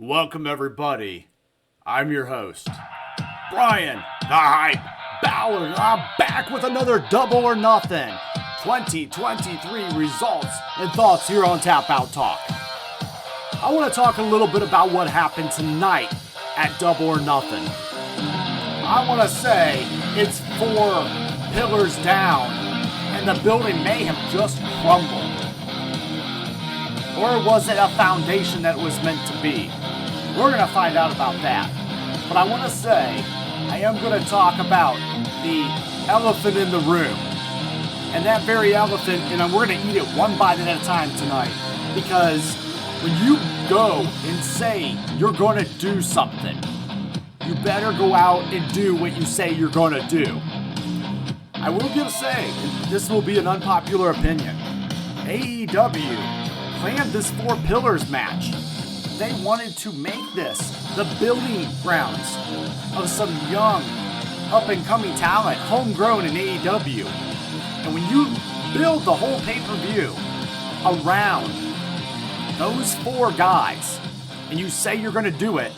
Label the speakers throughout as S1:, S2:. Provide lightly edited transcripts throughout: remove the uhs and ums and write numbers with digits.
S1: Welcome everybody. I'm your host, Bryan, the Hype Ballard. I'm back with another Double or Nothing 2023 results and thoughts here on Tap Out Talk. I want to talk a little bit about what happened tonight at Double or Nothing. I want to say it's 4 pillars down and the building may have just crumbled. Or was it a foundation that was meant to be? We're going to find out about that. But I want to say, I am going to talk about the elephant in the room. And that very elephant, and we're going to eat it one bite at a time tonight. Because when you go and say you're going to do something, you better go out and do what you say you're going to do. I will give a say, and this will be an unpopular opinion. AEW planned this 4 pillars match. They wanted to make this the building grounds of some young, up-and-coming talent, homegrown in AEW. And when you build the whole pay-per-view around those 4 guys, and you say you're going to do it,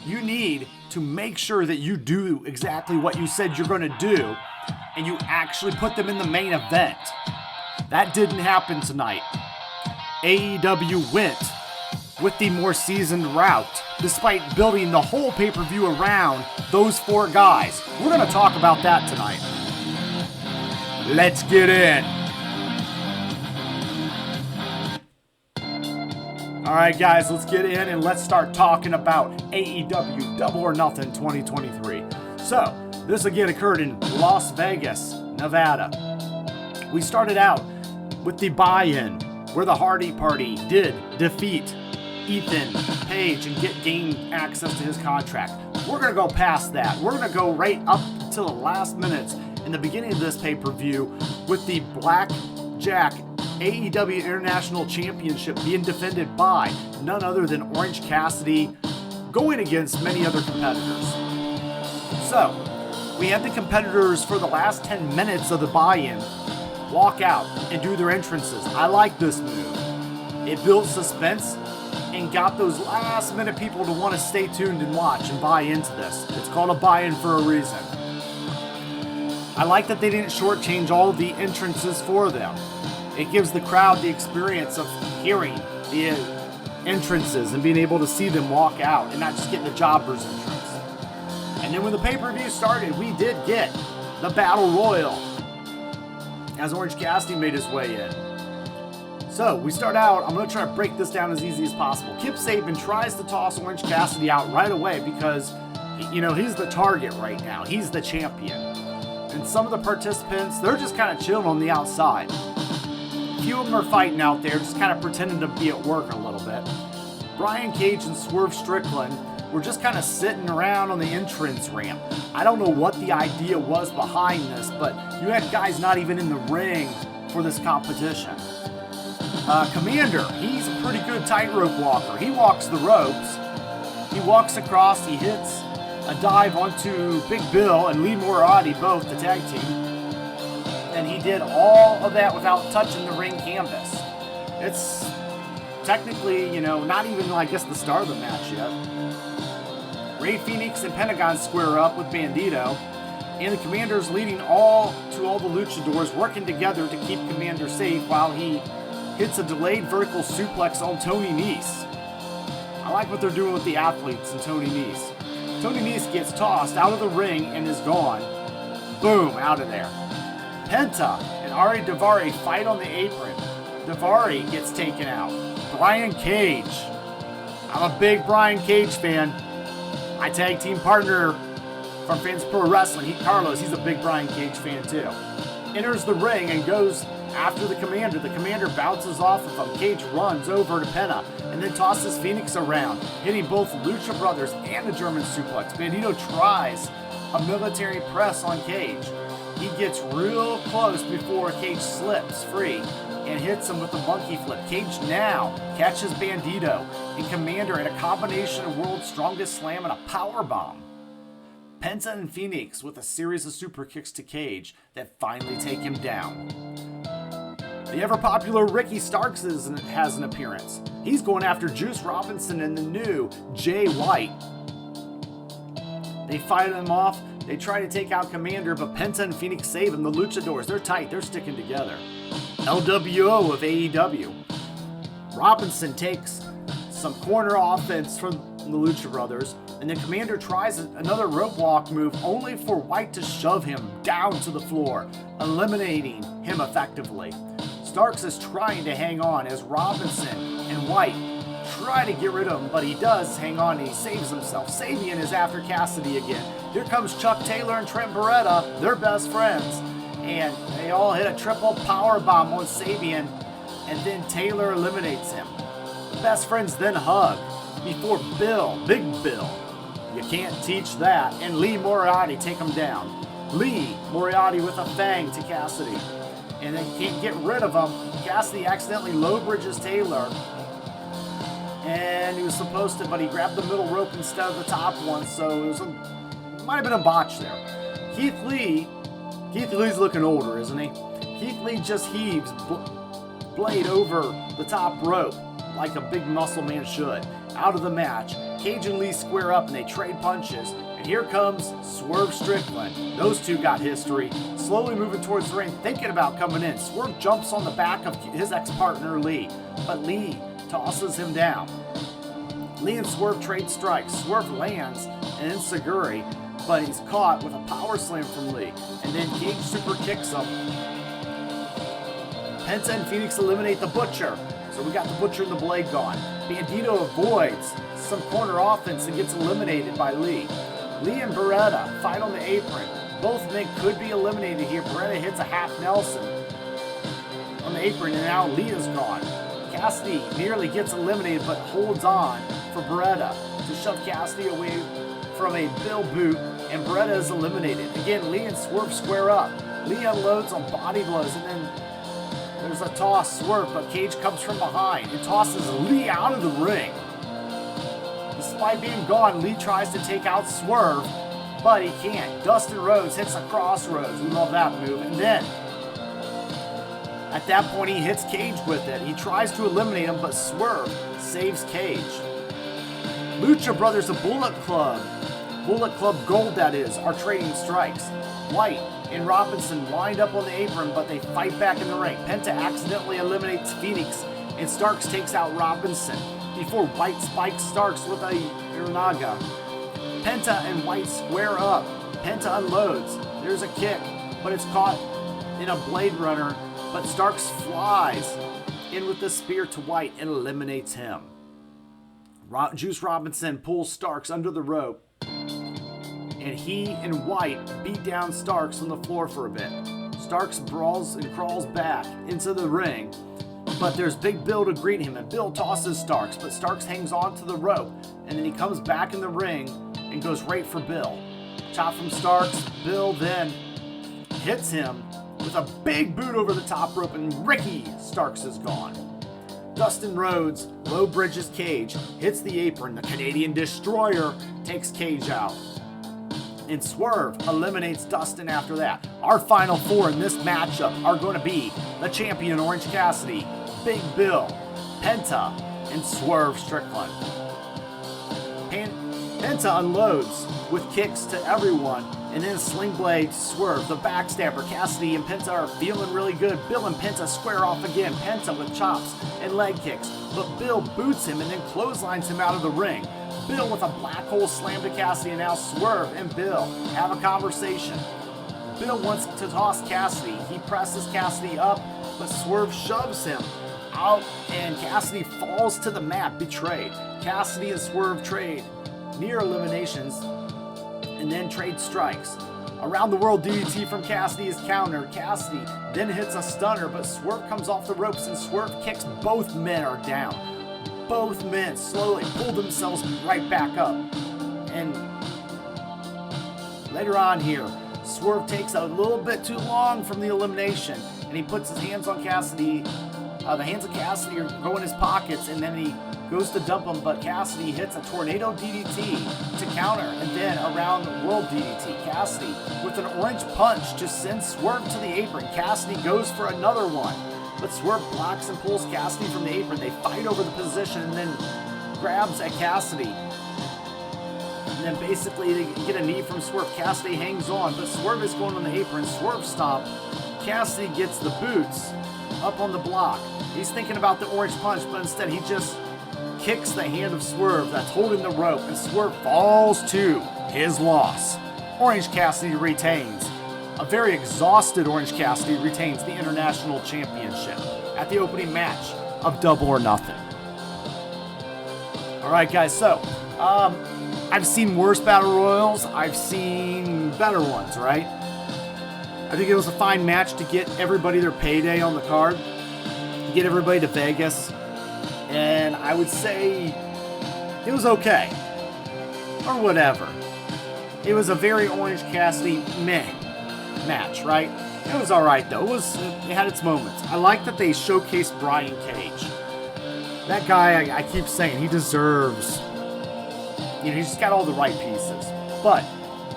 S1: you need to make sure that you do exactly what you said you're going to do, and you actually put them in the main event. That didn't happen tonight. AEW went with the more seasoned route, despite building the whole pay-per-view around those 4 guys. We're going to talk about that tonight. Let's get in. Alright guys, let's get in and let's start talking about AEW Double or Nothing 2023. So, this again occurred in Las Vegas, Nevada. We started out with the buy-in, where the Hardy Party did defeat Ethan Page and gain access to his contract. We're going to go past that. We're going to go right up until the last minutes in the beginning of this pay-per-view with the Blackjack AEW International Championship being defended by none other than Orange Cassidy, going against many other competitors. So, we had the competitors for the last 10 minutes of the buy-in walk out and do their entrances. I like this move. It built suspense and got those last minute people to want to stay tuned and watch and buy into this. It's called a buy-in for a reason. I like that they didn't shortchange all of the entrances for them. It gives the crowd the experience of hearing the entrances and being able to see them walk out and not just getting the jobber's entrance. And then when the pay-per-view started, we did get the Battle Royal as Orange Cassidy made his way in. So, we start out, I'm going to try to break this down as easy as possible. Kip Sabian tries to toss Orange Cassidy out right away because, he's the target right now. He's the champion. And some of the participants, they're just kind of chilling on the outside. A few of them are fighting out there, just kind of pretending to be at work a little bit. Brian Cage and Swerve Strickland were just kind of sitting around on the entrance ramp. I don't know what the idea was behind this, but you had guys not even in the ring for this competition. Commander, he's a pretty good tightrope walker. He walks the ropes. He walks across, he hits a dive onto Big Bill and Lee Moriarty, both the tag team. And he did all of that without touching the ring canvas. It's technically, not even, the start of the match yet. Rey Fenix and Pentagon square up with Bandito, and the Commander's leading all the luchadors, working together to keep Commander safe while he hits a delayed vertical suplex on Tony Nese. I like what they're doing with the athletes and Tony Nese. Tony Nese gets tossed out of the ring and is gone. Boom, out of there. Penta and Ari Daivari fight on the apron. Daivari gets taken out. Brian Cage. I'm a big Brian Cage fan. My tag team partner from Fans Pro Wrestling, Carlos, he's a big Brian Cage fan too. Enters the ring and goes after the Commander. The Commander bounces off of him. Cage runs over to Penta and then tosses Phoenix around, hitting both Lucha Brothers and the German suplex. Bandito tries a military press on Cage. He gets real close before Cage slips free and hits him with a monkey flip. Cage now catches Bandito and Commander in a combination of World's Strongest Slam and a power bomb. Penta and Phoenix with a series of super kicks to Cage that finally take him down. The ever-popular Ricky Starks has an appearance. He's going after Juice Robinson and the new Jay White. They fight him off. They try to take out Commander, but Penta and Phoenix save him. The Luchadors, they're tight. They're sticking together. LWO of AEW. Robinson takes some corner offense from the Lucha Brothers, and then Commander tries another rope walk move only for White to shove him down to the floor, eliminating him effectively. Starks is trying to hang on as Robinson and White try to get rid of him, but he does hang on and he saves himself. Sabian is after Cassidy again. Here comes Chuck Taylor and Trent Beretta. They're best friends, and they all hit a triple power bomb on Sabian, and then Taylor eliminates him. The best friends then hug before Big Bill, you can't teach that, and Lee Moriarty take him down. Lee Moriarty with a fang to Cassidy, and they can't get rid of him. Cassidy accidentally low bridges Taylor, and he was supposed to, but he grabbed the middle rope instead of the top one, so it might have been a botch there. Keith Lee's looking older, isn't he? Keith Lee just heaves Blade over the top rope like a big muscle man should. Out of the match, Cage and Lee square up and they trade punches. And here comes Swerve Strickland. Those two got history. Slowly moving towards the ring, thinking about coming in. Swerve jumps on the back of his ex-partner Lee, but Lee tosses him down. Lee and Swerve trade strikes. Swerve lands an enziguri, but he's caught with a power slam from Lee. And then Cage super kicks him. Penta and Phoenix eliminate the Butcher. So we got the Butcher and the Blade gone. Bandito avoids some corner offense and gets eliminated by Lee. Lee and Beretta fight on the apron. Both men could be eliminated here. Beretta hits a half Nelson on the apron, and now Lee is gone. Cassidy nearly gets eliminated, but holds on for Beretta to shove Cassidy away from a Bill boot, and Beretta is eliminated. Again, Lee and Swerve square up. Lee unloads on body blows, and then there's a toss, Swerve, but Cage comes from behind and tosses Lee out of the ring. Despite being gone, Lee tries to take out Swerve, but he can't. Dustin Rhodes hits a crossroads. We love that move. And then, at that point, he hits Cage with it. He tries to eliminate him, but Swerve saves Cage. Lucha Brothers of Bullet Club Gold that is, are trading strikes. White and Robinson wind up on the apron, but they fight back in the ring. Penta accidentally eliminates Phoenix, and Starks takes out Robinson before White spikes Starks with a Iranaga. Penta and White square up. Penta unloads. There's a kick, but it's caught in a Blade Runner, but Starks flies in with the spear to White and eliminates him. Juice Robinson pulls Starks under the rope, and he and White beat down Starks on the floor for a bit. Starks brawls and crawls back into the ring, but there's Big Bill to greet him, and Bill tosses Starks, but Starks hangs on to the rope, and then he comes back in the ring and goes right for Bill. Chop from Starks. Bill then hits him with a big boot over the top rope, and Ricky Starks is gone. Dustin Rhodes low bridges Cage, hits the apron. The Canadian Destroyer takes Cage out, and Swerve eliminates Dustin after that. Our final four in this matchup are going to be the champion Orange Cassidy, Big Bill, Penta, and Swerve Strickland. Penta unloads with kicks to everyone, and then Sling Blade, Swerve, the backstabber. Cassidy and Penta are feeling really good. Bill and Penta square off again. Penta with chops and leg kicks, but Bill boots him and then clotheslines him out of the ring. Bill with a black hole slam to Cassidy, and now Swerve and Bill have a conversation. Bill wants to toss Cassidy. He presses Cassidy up, but Swerve shoves him out, and Cassidy falls to the mat, betrayed. Cassidy and Swerve trade near eliminations, and then trade strikes. Around the world DDT from Cassidy is countered. Cassidy then hits a stunner, but Swerve comes off the ropes, and Swerve kicks. Both men are down. Both men slowly pull themselves right back up. And later on here, Swerve takes a little bit too long from the elimination, and he puts his hands on Cassidy. The hands of Cassidy go in his pockets, and then he goes to dump him, but Cassidy hits a tornado DDT to counter, and then around the world DDT. Cassidy with an orange punch just sends Swerve to the apron. Cassidy goes for another one. but Swerve blocks and pulls Cassidy from the apron. They fight over the position and then grabs at Cassidy. And then basically they get a knee from Swerve. Cassidy hangs on, but Swerve is going on the apron. Swerve stomp. Cassidy gets the boots up on the block. He's thinking about the orange punch, but instead he just kicks the hand of Swerve that's holding the rope, and Swerve falls to his loss. Orange Cassidy retains. A very exhausted Orange Cassidy retains the International Championship at the opening match of Double or Nothing. Alright guys, so I've seen worse battle royals, I've seen better ones, right? I think it was a fine match to get everybody their payday on the card, to get everybody to Vegas, and I would say it was okay, or whatever. It was a very Orange Cassidy meh match, right? It was alright though, it had its moments. I like that they showcased Bryan Cage. That guy, I keep saying, he deserves, he's just got all the right pieces. But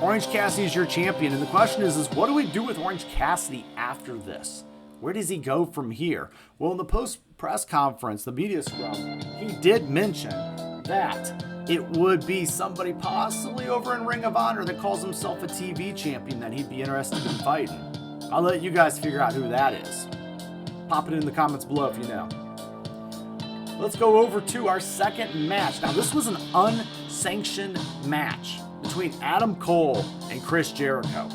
S1: Orange Cassidy is your champion, and the question is what do we do with Orange Cassidy after this? Where does he go from here? Well, in the post-press conference, the media scrum, he did mention that it would be somebody possibly over in Ring of Honor that calls himself a TV champion that he'd be interested in fighting. I'll let you guys figure out who that is. Pop it in the comments below if you know. Let's go over to our second match. Now, this was an unsanctioned match between Adam Cole and Chris Jericho.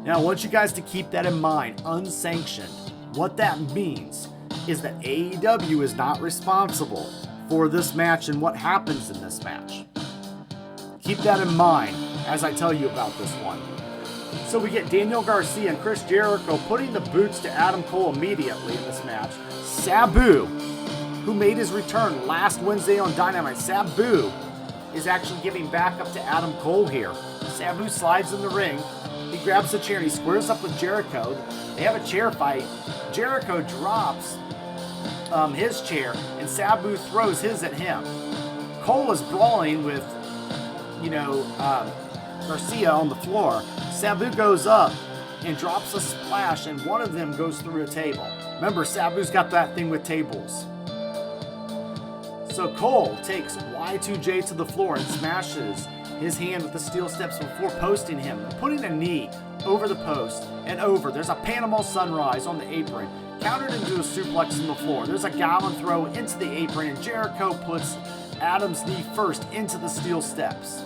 S1: Now, I want you guys to keep that in mind, unsanctioned. What that means is that AEW is not responsible for this match and what happens in this match. Keep that in mind as I tell you about this one. So we get Daniel Garcia and Chris Jericho putting the boots to Adam Cole immediately in this match. Sabu, who made his return last Wednesday on Dynamite, Sabu is actually giving back up to Adam Cole here. Sabu slides in the ring. He grabs the chair and he squares up with Jericho. They have a chair fight. Jericho drops his chair and Sabu throws his at him. Cole is brawling with, Garcia on the floor. Sabu goes up and drops a splash, and one of them goes through a table. Remember, Sabu's got that thing with tables. So Cole takes Y2J to the floor and smashes his hand with the steel steps before posting him, putting a knee over the post and over. There's a Panama Sunrise on the apron, countered into a suplex on the floor. There's a Goblin throw into the apron, and Jericho puts Adam's knee first into the steel steps.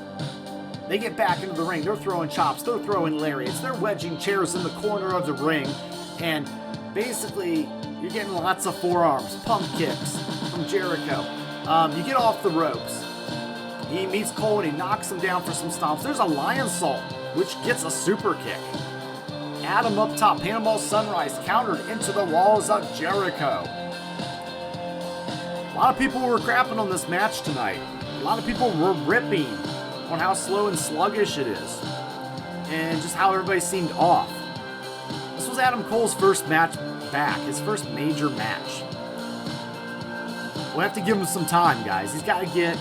S1: They get back into the ring. They're throwing chops. They're throwing lariats. They're wedging chairs in the corner of the ring. And basically, you're getting lots of forearms, pump kicks from Jericho. You get off the ropes. He meets Cole and he knocks him down for some stomps. There's a lion salt, which gets a super kick. Adam up top, Panama Sunrise countered into the walls of Jericho. A lot of people were crapping on this match tonight. A lot of people were ripping on how slow and sluggish it is, and just how everybody seemed off. This was Adam Cole's first match back, his first major match. We'll have to give him some time, guys. He's got to get,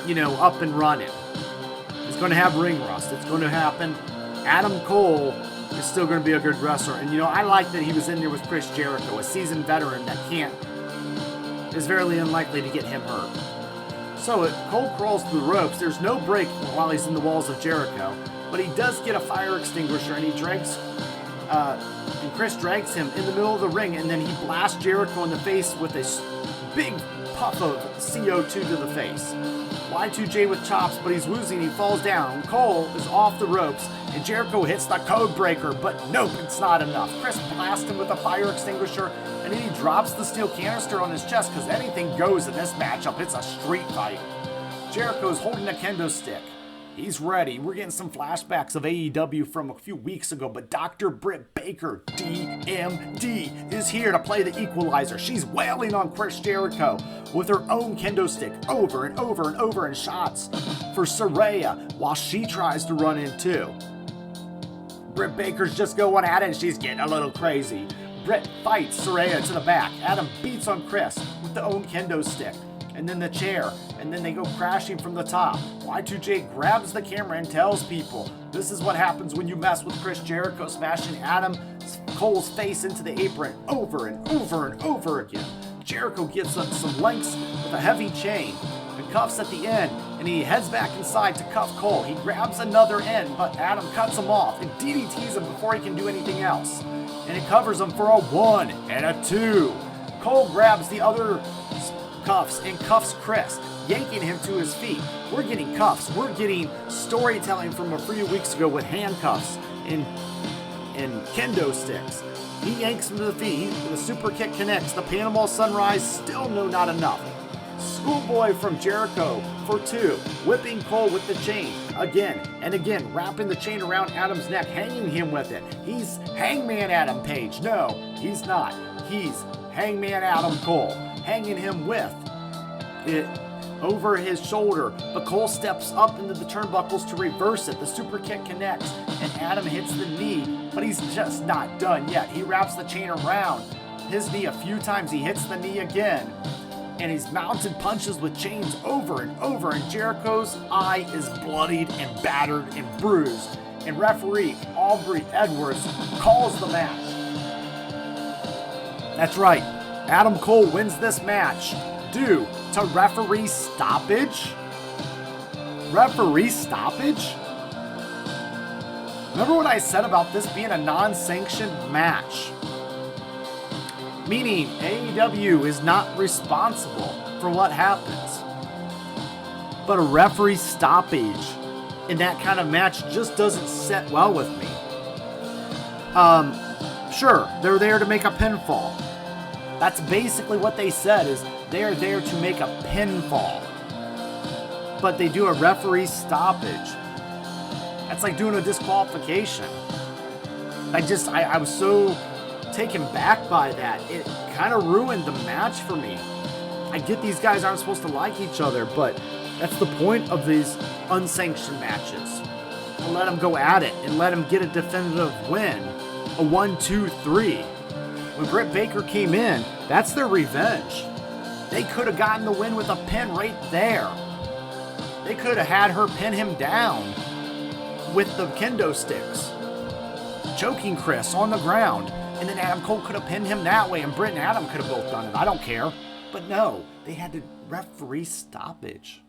S1: up and running. He's going to have ring rust. It's going to happen. Adam Cole is still going to be a good wrestler, and I like that he was in there with Chris Jericho, a seasoned veteran that is very unlikely to get him hurt. So Cole crawls through the ropes. There's no break while he's in the walls of Jericho, but he does get a fire extinguisher, and and Chris drags him in the middle of the ring, and then he blasts Jericho in the face with a big puff of CO2 to the face. Y2J with chops, but he's losing. He falls down. Cole is off the ropes, and Jericho hits the code breaker, but nope, it's not enough. Chris blasts him with a fire extinguisher, and then he drops the steel canister on his chest because anything goes in this matchup. It's a street fight. Jericho's holding a kendo stick. He's ready. We're getting some flashbacks of AEW from a few weeks ago, but Dr. Britt Baker, DMD, is here to play the equalizer. She's wailing on Chris Jericho with her own kendo stick over and over and over, and shots for Saraya while she tries to run in too. Britt Baker's just going at it, and she's getting a little crazy. Britt fights Saraya to the back. Adam beats on Chris with the own kendo stick, and then the chair, and then they go crashing from the top. Y2J grabs the camera and tells people, this is what happens when you mess with Chris Jericho, smashing Adam's Cole's face into the apron over and over and over again. Jericho gives up some lengths with a heavy chain and cuffs at the end, and he heads back inside to cuff Cole. He grabs another end, but Adam cuts him off and DDTs him before he can do anything else. And it covers him for a 1 and a 2. Cole grabs the other cuffs and cuffs Chris, yanking him to his feet. We're getting cuffs. We're getting storytelling from a few weeks ago with handcuffs and kendo sticks. He yanks him to the feet. The super kick connects. The Panama Sunrise, still no, not enough. Schoolboy from Jericho for 2, whipping Cole with the chain again and again, wrapping the chain around Adam's neck, hanging him with it. He's Hangman Adam Page. No, he's not. He's Hangman Adam Cole, hanging him with it over his shoulder, but Cole steps up into the turnbuckles to reverse it. The super kick connects, and Adam hits the knee, but he's just not done yet. He wraps the chain around his knee a few times. He hits the knee again, and he's mounted punches with chains over and over, and Jericho's eye is bloodied and battered and bruised, and referee Aubrey Edwards calls the match. That's right, Adam Cole wins this match due to referee stoppage? Referee stoppage? Remember what I said about this being a non-sanctioned match? Meaning AEW is not responsible for what happens. But a referee stoppage in that kind of match just doesn't sit well with me. Sure, they're there to make a pinfall. That's basically what they said, is they're there to make a pinfall. But they do a referee stoppage. That's like doing a disqualification. I was so taken back by that. It kind of ruined the match for me. I get these guys aren't supposed to like each other, but that's the point of these unsanctioned matches. To let them go at it and let them get a definitive win. A 1-2-3. When Britt Baker came in, that's their revenge. They could have gotten the win with a pin right there. They could have had her pin him down with the kendo sticks, choking Chris on the ground, and then Adam Cole could have pinned him that way, and Britt and Adam could have both done it. I don't care. But no, they had to referee stoppage.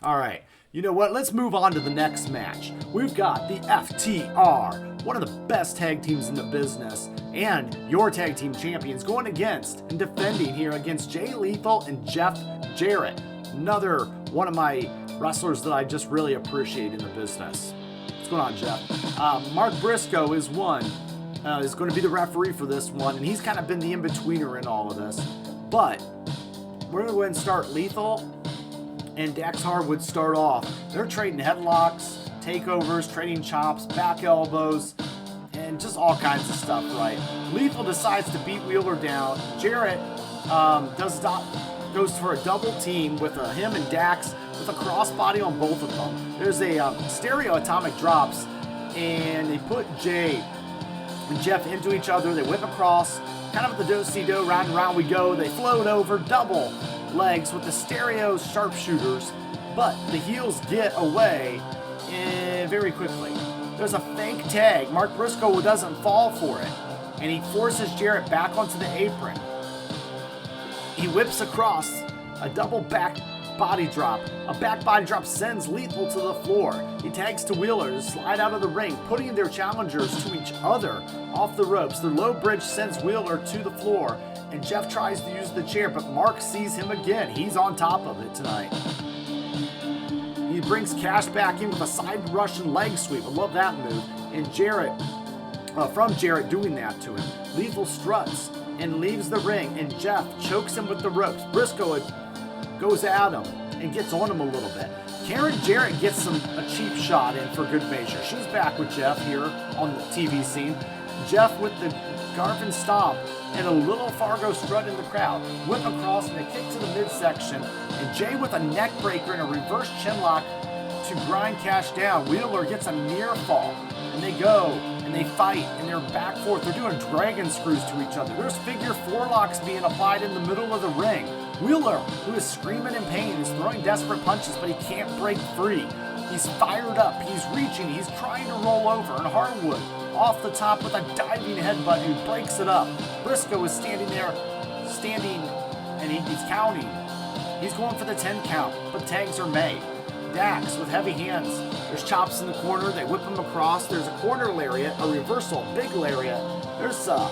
S1: All right, you know what? Let's move on to the next match. We've got the FTR, one of the best tag teams in the business, and your tag team champions going against and defending here against Jay Lethal and Jeff Jarrett. Another one of my wrestlers that I just really appreciate in the business. What's going on, Jeff? Mark Briscoe is one. Is going to be the referee for this one, and he's kind of been the in-betweener in all of this. But we're going to go ahead and start Lethal and Dax Harwood start off. They're trading headlocks, takeovers, trading chops, back elbows, and just all kinds of stuff, right? Lethal decides to beat Wheeler down. Jarrett goes for a double team with him and Dax with a crossbody on both of them. There's a stereo atomic drops, and they put Jay and Jeff into each other. They whip across, kind of at the do-si-do, round and round we go. They float over, double legs with the stereo sharpshooters, but the heels get away very quickly. There's a fake tag. Mark Briscoe doesn't fall for it, and he forces Jarrett back onto the apron. He whips across a double back body drop. A back body drop sends Lethal to the floor. He tags to Wheeler to slide out of the ring, putting their challengers to each other off the ropes. The low bridge sends Wheeler to the floor, and Jeff tries to use the chair, but Mark sees him again. He's on top of it tonight. He brings Cash back in with a side Russian leg sweep. I love that move. And Jarrett, from Jarrett doing that to him. Lethal struts and leaves the ring, and Jeff chokes him with the ropes. Briscoe goes at him and gets on him a little bit. Karen Jarrett gets a cheap shot in for good measure. She's back with Jeff here on the TV scene. Jeff with the Garvin stomp and a little Fargo strut in the crowd. Whip across and a kick to the midsection. And Jay with a neck breaker and a reverse chinlock to grind Cash down. Wheeler gets a near fall. And they go and they fight and they're back forth. They're doing dragon screws to each other. There's figure four locks being applied in the middle of the ring. Wheeler, who is screaming in pain, is throwing desperate punches, but he can't break free. He's fired up. He's reaching. He's trying to roll over. And Harwood off the top with a diving headbutt who breaks it up. Briscoe is standing there, and he's counting. He's going for the 10 count, but tags are made. Dax with heavy hands. There's chops in the corner. They whip him across. There's a corner lariat, a reversal, big lariat. There's a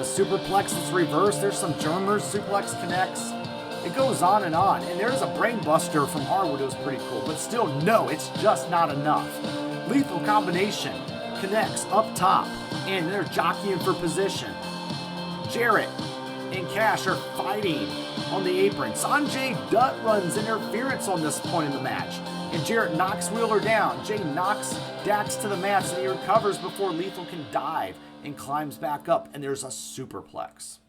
S1: superplex that's reversed. There's some Germers. Suplex connects. It goes on, and there's a brain buster from Harwood. It was pretty cool, but still, no, it's just not enough. Lethal combination connects up top, and they're jockeying for position. Jarrett and Cash are fighting on the apron. Sanjay Dutt runs interference on this point in the match, and Jarrett knocks Wheeler down. Jay knocks Dax to the mats, and he recovers before Lethal can dive and climbs back up, and there's a superplex.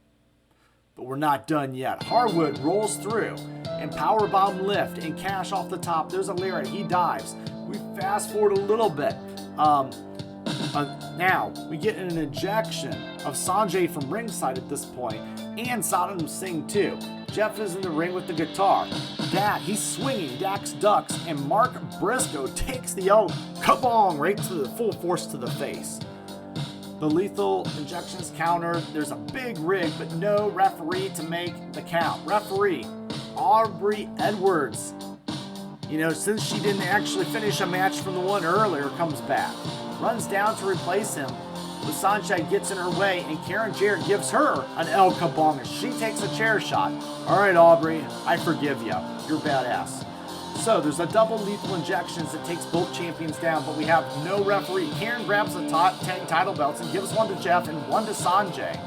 S1: But we're not done yet. Harwood rolls through and powerbomb lift and Cash off the top. There's a lariat. He dives. We fast forward a little bit. Now we get an ejection of Sanjay from ringside at this point, and Saddam Singh too. Jeff is in the ring with the guitar. He's swinging. Dax ducks, and Mark Briscoe takes the kabong right to the full force to the face. The lethal injections counter. There's a big rig, but no referee to make the count. Referee Aubrey Edwards, since she didn't actually finish a match from the one earlier, comes back. Runs down to replace him, but Sanjay gets in her way, and Karen Jarrett gives her an El Kabong as she takes a chair shot. All right, Aubrey, I forgive you. You're badass. So there's a double lethal injections that takes both champions down, but we have no referee. Karen grabs the tag title belts and gives one to Jeff and one to Sanjay.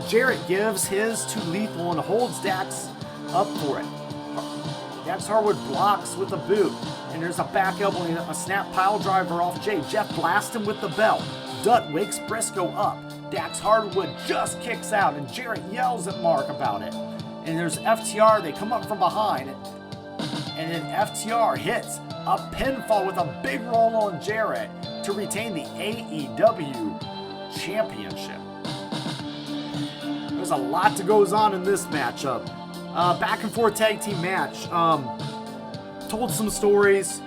S1: Jarrett gives his to Lethal and holds Dax up for it. Dax Harwood blocks with a boot, and there's a back elbow and a snap pile driver off Jay. Jeff blasts him with the belt. Dutt wakes Briscoe up. Dax Harwood just kicks out, and Jarrett yells at Mark about it. And there's FTR. They come up from behind, and then FTR hits a pinfall with a big roll on Jarrett to retain the AEW Championship. There's a lot that goes on in this matchup. Back and forth tag team match. Told some stories.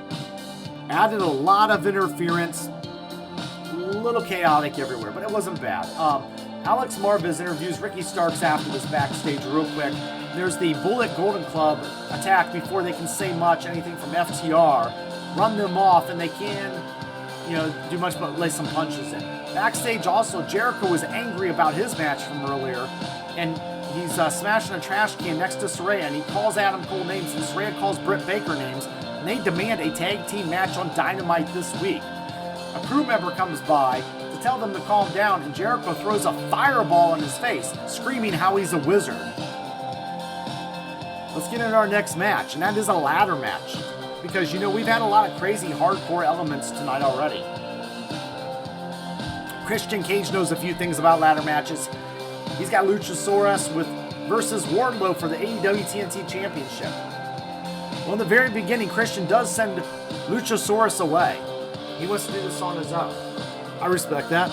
S1: Added a lot of interference. A little chaotic everywhere, but it wasn't bad. Alex Marvez interviews Ricky Starks after this backstage real quick. There's the Bullet Golden Club attack before they can say much, anything from FTR. Run them off, and they can, do much but lay some punches in. Backstage also, Jericho was angry about his match from earlier, and he's smashing a trash can next to Saraya, and he calls Adam Cole names, and Saraya calls Britt Baker names, and they demand a tag team match on Dynamite this week. A crew member comes by to tell them to calm down, and Jericho throws a fireball in his face, screaming how he's a wizard. Let's get into our next match, and that is a ladder match. Because, we've had a lot of crazy hardcore elements tonight already. Christian Cage knows a few things about ladder matches. He's got Luchasaurus versus Wardlow for the AEW TNT Championship. Well, in the very beginning, Christian does send Luchasaurus away. He wants to do this on his own. I respect that.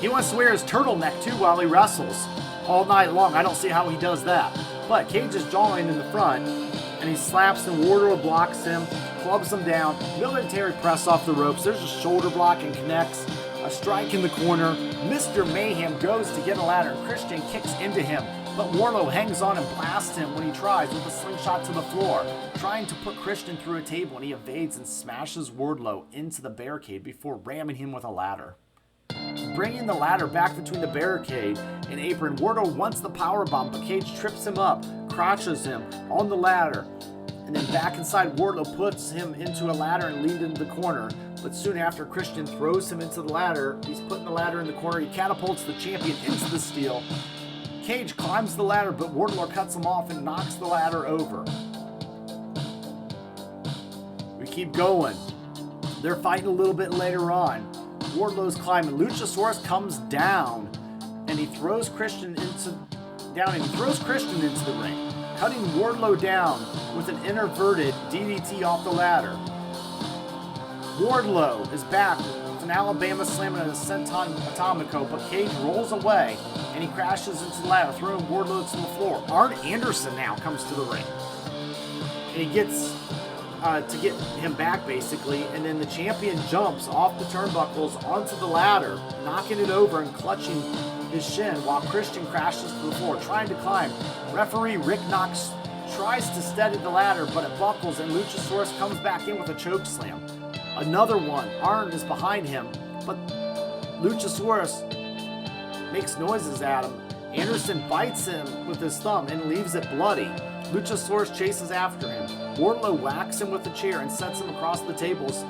S1: He wants to wear his turtleneck, too, while he wrestles all night long. I don't see how he does that. But Cage is jawing in the front, and he slaps him. Wardlow blocks him, clubs him down. Military press off the ropes. There's a shoulder block and connects. A strike in the corner. Mr. Mayhem goes to get a ladder. Christian kicks into him, but Wardlow hangs on and blasts him when he tries with a slingshot to the floor, trying to put Christian through a table, and he evades and smashes Wardlow into the barricade before ramming him with a ladder. Bringing the ladder back between the barricade and apron, Wardlow wants the powerbomb, but Cage trips him up, crotches him on the ladder, and then back inside, Wardlow puts him into a ladder and leads into the corner. But soon after, Christian throws him into the ladder. He's putting the ladder in the corner. He catapults the champion into the steel. Cage climbs the ladder, but Wardlow cuts him off and knocks the ladder over. We keep going. They're fighting a little bit later on. Wardlow's climbing. Luchasaurus comes down, and he throws Christian into the ring, cutting Wardlow down with an inverted DDT off the ladder. Wardlow is back with an Alabama slam and a senton atomico, but Cage rolls away, and he crashes into the ladder, throwing Wardlow to the floor. Arn Anderson now comes to the ring, and he gets to get him back, basically, and then the champion jumps off the turnbuckles onto the ladder, knocking it over and clutching his shin while Christian crashes to the floor, trying to climb. Referee Rick Knox tries to steady the ladder, but it buckles, and Luchasaurus comes back in with a choke slam. Another one. Arn is behind him, but Luchasaurus makes noises at him. Anderson bites him with his thumb and leaves it bloody. Luchasaurus chases after him. Wardlow whacks him with a chair and sets him across the tables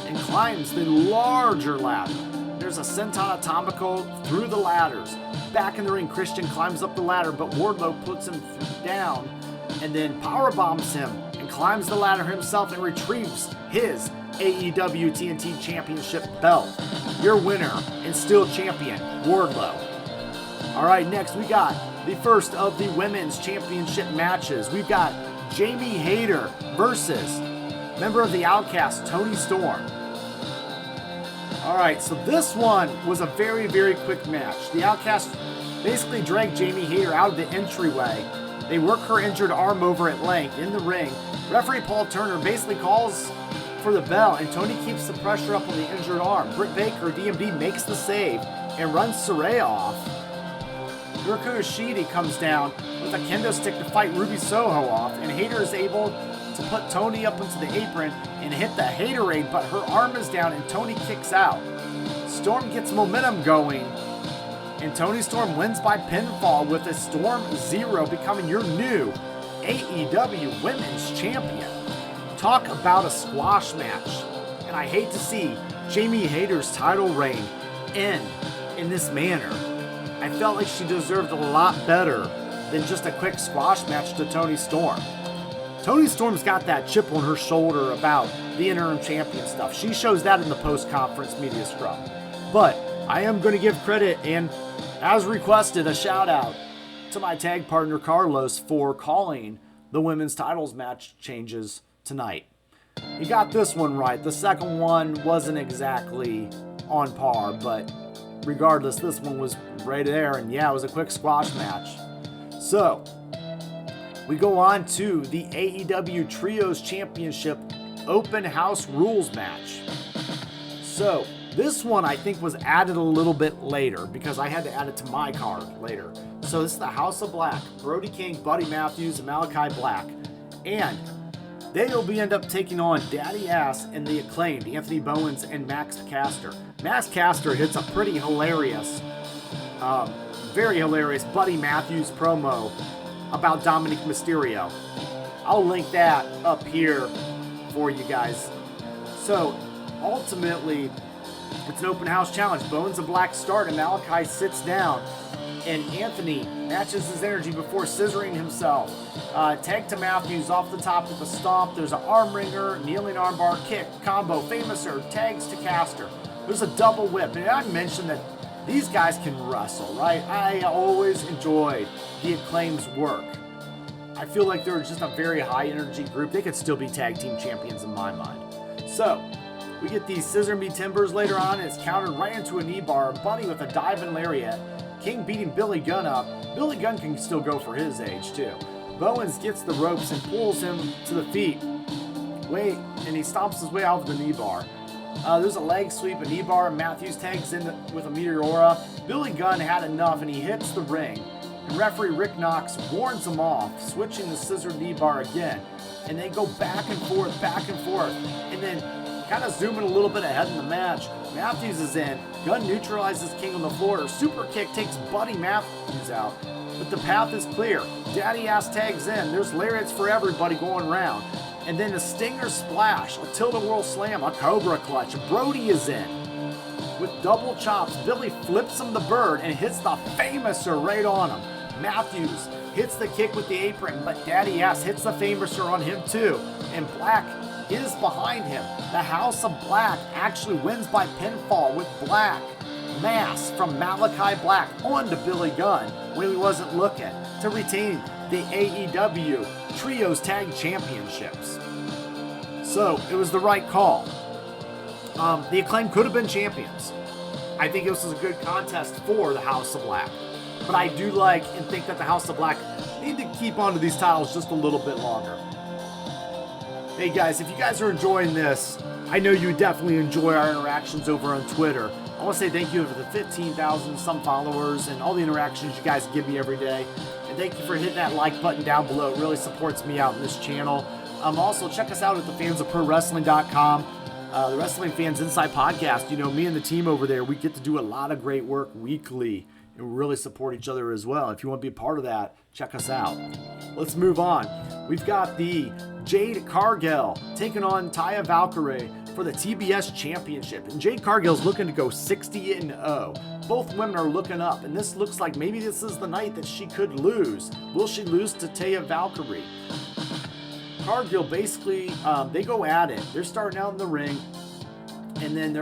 S1: and climbs the larger ladder. There's a senton atomico through the ladders. Back in the ring, Christian climbs up the ladder, but Wardlow puts him down and then powerbombs him and climbs the ladder himself and retrieves his AEW TNT Championship belt. Your winner and still champion, Wardlow. All right, next we got the first of the women's championship matches. We've got Jamie Hayter versus member of the Outcast, Toni Storm. All right, so this one was a very, very quick match. The Outcast basically dragged Jamie Hayter out of the entryway. They work her injured arm over at length in the ring. Referee Paul Turner basically calls for the bell, and Toni keeps the pressure up on the injured arm. Britt Baker, DMD, makes the save and runs Saraya off. Yuriko Ishii comes down with a kendo stick to fight Ruby Soho off, and Hayter is able to put Toni up into the apron and hit the Haterade, but her arm is down and Toni kicks out. Storm gets momentum going, and Toni Storm wins by pinfall with a Storm Zero, becoming your new AEW Women's Champion. Talk about a squash match, and I hate to see Jamie Hayter's title reign end in this manner. I felt like she deserved a lot better than just a quick squash match to Toni Storm. Toni Storm's got that chip on her shoulder about the interim champion stuff. She shows that in the post-conference media scrum. But I am going to give credit and, as requested, a shout out to my tag partner Carlos for calling the women's titles match changes tonight. He got this one right. The second one wasn't exactly on par, but regardless, this one was right there, and yeah, it was a quick squash match. So, we go on to the AEW Trios Championship Open House Rules match. So, this one I think was added a little bit later because I had to add it to my card later. So, this is the House of Black, Brody King, Buddy Matthews, and Malachi Black. And they'll end up taking on Daddy Ass and the Acclaimed, Anthony Bowens and Max Caster. Max Caster hits a pretty hilarious, very hilarious Buddy Matthews promo about Dominic Mysterio. I'll link that up here for you guys. So, ultimately, it's an open house challenge. Bowens and Black start, and Malachi sits down, and Anthony matches his energy before scissoring himself. Tag to Matthews off the top with a stomp. There's an arm wringer, kneeling armbar, kick, combo, famouser, tags to Caster. There's a double whip, and I mentioned that these guys can wrestle, right? I always enjoyed the Acclaim's work. I feel like they're just a very high energy group. They could still be tag team champions in my mind. So, we get these scissor me timbers later on, and it's countered right into a knee bar. Buddy with a dive and lariat. King beating Billy Gunn up. Billy Gunn can still go for his age too. Bowens gets the ropes and pulls him to the feet. And he stomps his way out of the knee bar. There's a leg sweep, a knee bar, and Matthews tags in with a Meteora. Billy Gunn had enough, and he hits the ring. And referee Rick Knox warns him off, switching the scissor knee bar again. And they go back and forth, and then kind of zooming a little bit ahead in the match. Matthews is in. Gunn neutralizes King on the floor. Super kick takes Buddy Matthews out. But the path is clear. Daddy Ass tags in. There's lariats for everybody going round. And then a Stinger Splash, a Tilt-A-Whirl Slam, a Cobra Clutch. Brody is in. With double chops, Billy flips him the bird and hits the Famouser right on him. Matthews hits the kick with the apron, but Daddy Ass hits the Famouser on him too. And Black is behind him. The House of Black actually wins by pinfall with Black Mass from Malachi Black onto Billy Gunn when he wasn't looking to retain the AEW Trios Tag Championships. So it was the right call. The Acclaim could have been champions. I think this was a good contest for the House of Black. But I do like and think that the House of Black need to keep onto these titles just a little bit longer. Hey guys, if you guys are enjoying this, I know you definitely enjoy our interactions over on Twitter. I want to say thank you for the 15,000 some followers and all the interactions you guys give me every day. And thank you for hitting that like button down below. It really supports me out in this channel. Also, check us out at thefansofprowrestling.com. The Wrestling Fans Inside Podcast. You know, me and the team over there, we get to do a lot of great work weekly and we really support each other as well. If you want to be a part of that, check us out. Let's move on. We've got the Jade Cargill taking on Taya Valkyrie for the TBS Championship. And Jade Cargill's looking to go 60-0. Both women are looking up, and this looks like maybe this is the night that she could lose. Will she lose to Taya Valkyrie? Cargill basically, they go at it. They're starting out in the ring, and then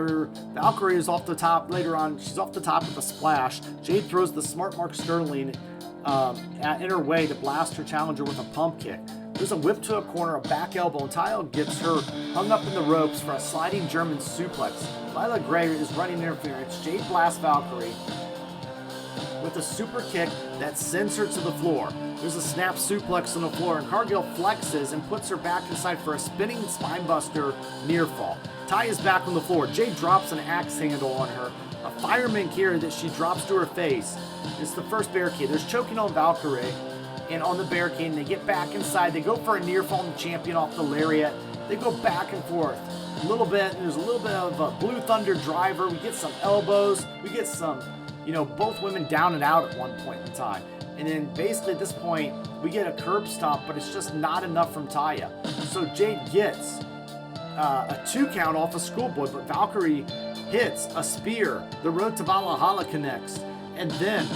S1: Valkyrie is off the top later on. She's off the top with a splash. Jade throws the smart Mark Sterling in her way to blast her challenger with a pump kick. There's a whip to a corner, a back elbow, and Taya gets her hung up in the ropes for a sliding German suplex. Lila Gray is running interference. Jade blasts Valkyrie with a super kick that sends her to the floor. There's a snap suplex on the floor, and Cargill flexes and puts her back inside for a spinning spinebuster near fall. Taya's back on the floor. Jade drops an axe handle on her. A fireman carry that she drops to her face. It's the first barricade. There's choking on Valkyrie. And on the barricade, and they get back inside. They go for a near fall and champion off the lariat. They go back and forth a little bit, and there's a little bit of a Blue Thunder driver. We get some elbows. We get some, both women down and out at one point in time. And then basically at this point, we get a curb stomp, but it's just not enough from Taya. So Jade gets a 2 count off a schoolboy, but Valkyrie hits a spear. The road to Valhalla connects. And then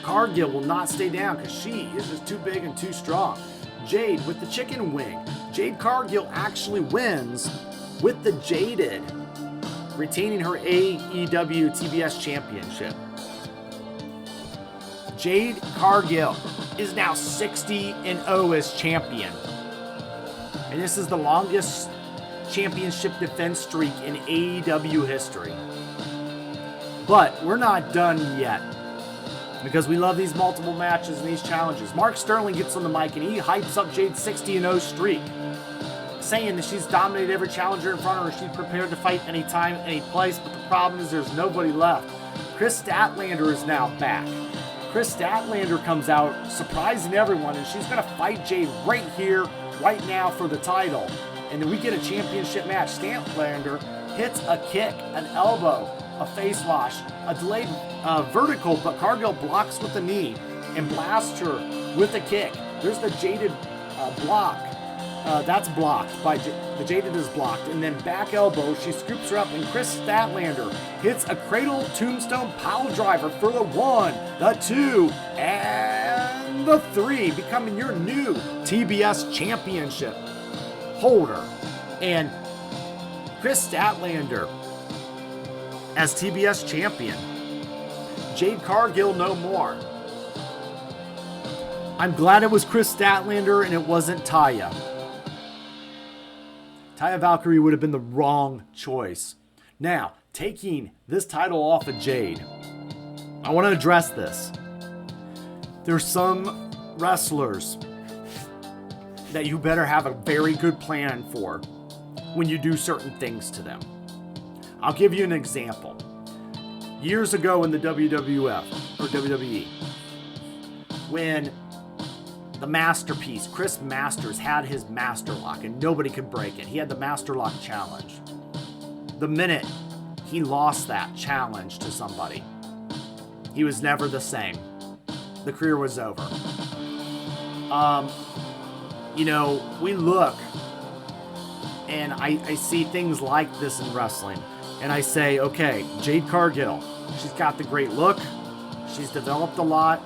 S1: Cargill will not stay down because she is just too big and too strong. Jade with the chicken wing. Jade Cargill actually wins with the Jaded, retaining her AEW TBS Championship. Jade Cargill is now 60-0 as champion. And this is the longest championship defense streak in AEW history. But we're not done yet, because we love these multiple matches and these challenges. Mark Sterling gets on the mic and he hypes up Jade's 60-0 streak, saying that she's dominated every challenger in front of her. She's prepared to fight anytime, any place, but the problem is there's nobody left. Chris Statlander is now back. Chris Statlander comes out, surprising everyone, and she's going to fight Jade right here, right now for the title. And then we get a championship match. Statlander hits a kick, an elbow, a face wash, a delayed vertical, but Cargill blocks with the knee and blasts her with a kick. There's the Jaded block. That's blocked by the Jaded is blocked. And then back elbow, she scoops her up, and Chris Statlander hits a cradle tombstone pile driver for the 1, the 2, and the 3, becoming your new TBS Championship holder. And Chris Statlander as TBS champion. Jade Cargill no more. I'm glad it was Chris Statlander and it wasn't Taya. Taya Valkyrie would have been the wrong choice. Now, taking this title off of Jade, I want to address this. There's some wrestlers that you better have a very good plan for when you do certain things to them. I'll give you an example. Years ago in the WWF, or WWE, when the Masterpiece, Chris Masters, had his Master Lock and nobody could break it. He had the Master Lock challenge. The minute he lost that challenge to somebody, he was never the same. The career was over. We look and I see things like this in wrestling. And I say, okay, Jade Cargill, she's got the great look. She's developed a lot.